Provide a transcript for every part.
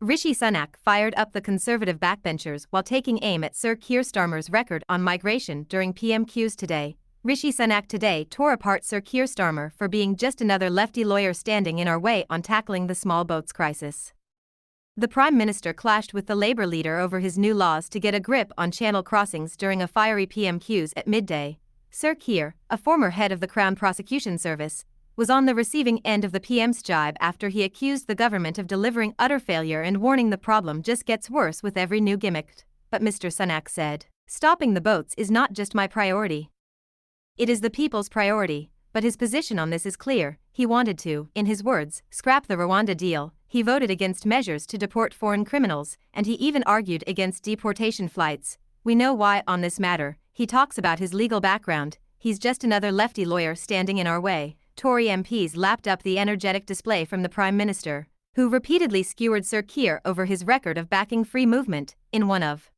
Rishi Sunak fired up the Conservative backbenchers while taking aim at Sir Keir Starmer's record on migration during PMQs today. Rishi Sunak today tore apart Sir Keir Starmer for being just another lefty lawyer standing in our way on tackling the small boats crisis. The Prime Minister clashed with the Labour leader over his new laws to get a grip on channel crossings during a fiery PMQs at midday. Sir Keir, a former head of the Crown Prosecution Service, was on the receiving end of the PM's jibe after he accused the government of delivering utter failure and warning the problem just gets worse with every new gimmick. But Mr. Sunak said, "Stopping the boats is not just my priority. It is the people's priority," but his position on this is clear. He wanted to, in his words, scrap the Rwanda deal. He voted against measures to deport foreign criminals, and he even argued against deportation flights. We know why on this matter. He talks about his legal background. He's just another lefty lawyer standing in our way. Tory MPs lapped up the energetic display from the Prime Minister, who repeatedly skewered Sir Keir over his record of backing free movement, in one of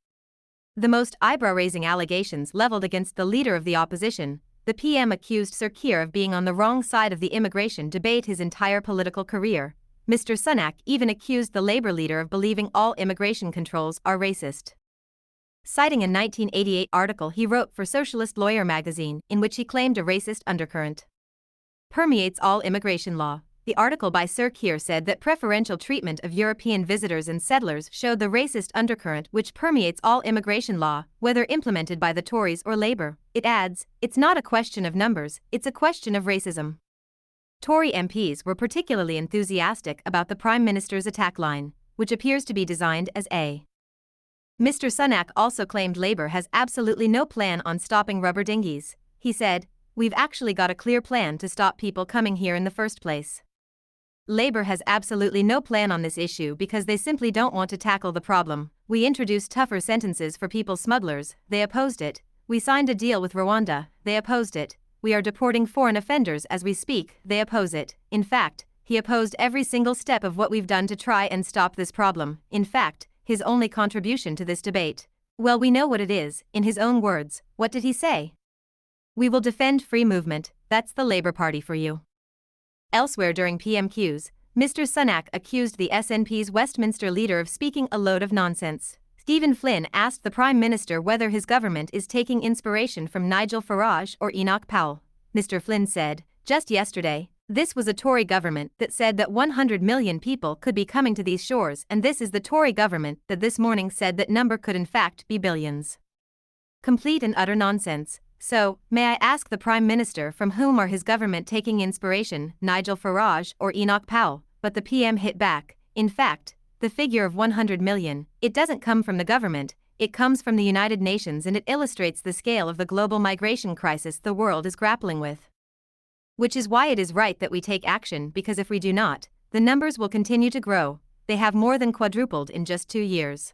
the most eyebrow-raising allegations leveled against the leader of the opposition. The PM accused Sir Keir of being on the wrong side of the immigration debate his entire political career. Mr. Sunak even accused the Labour leader of believing all immigration controls are racist, citing a 1988 article he wrote for Socialist Lawyer magazine in which he claimed a racist undercurrent permeates all immigration law. The article by Sir Keir said that preferential treatment of European visitors and settlers showed the racist undercurrent which permeates all immigration law, whether implemented by the Tories or Labour. It adds, "It's not a question of numbers, it's a question of racism." Tory MPs were particularly enthusiastic about the Prime Minister's attack line, which appears to be designed as a. Mr. Sunak also claimed Labour has absolutely no plan on stopping rubber dinghies. He said, "We've actually got a clear plan to stop people coming here in the first place. Labour has absolutely no plan on this issue because they simply don't want to tackle the problem. We introduced tougher sentences for people smugglers, they opposed it. We signed a deal with Rwanda, they opposed it. We are deporting foreign offenders as we speak, they oppose it." In fact, he opposed every single step of what we've done to try and stop this problem. In fact, his only contribution to this debate, well, we know what it is. In his own words, what did he say? "We will defend free movement, that's the Labour Party for you." Elsewhere during PMQs, Mr. Sunak accused the SNP's Westminster leader of speaking a load of nonsense. Stephen Flynn asked the Prime Minister whether his government is taking inspiration from Nigel Farage or Enoch Powell. Mr. Flynn said, "Just yesterday, this was a Tory government that said that 100 million people could be coming to these shores, and this is the Tory government that this morning said that number could in fact be billions. Complete and utter nonsense. So, may I ask the Prime Minister from whom are his government taking inspiration, Nigel Farage or Enoch Powell?" But the PM hit back. "In fact, the figure of 100 million, it doesn't come from the government, it comes from the United Nations, and it illustrates the scale of the global migration crisis the world is grappling with. Which is why it is right that we take action, because if we do not, the numbers will continue to grow. They have more than quadrupled in just 2 years.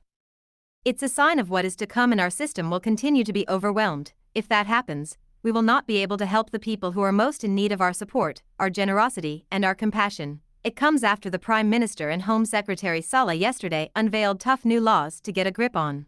It's a sign of what is to come, and our system will continue to be overwhelmed. If that happens, we will not be able to help the people who are most in need of our support, our generosity, and our compassion." It comes after the Prime Minister and Home Secretary Saleh yesterday unveiled tough new laws to get a grip on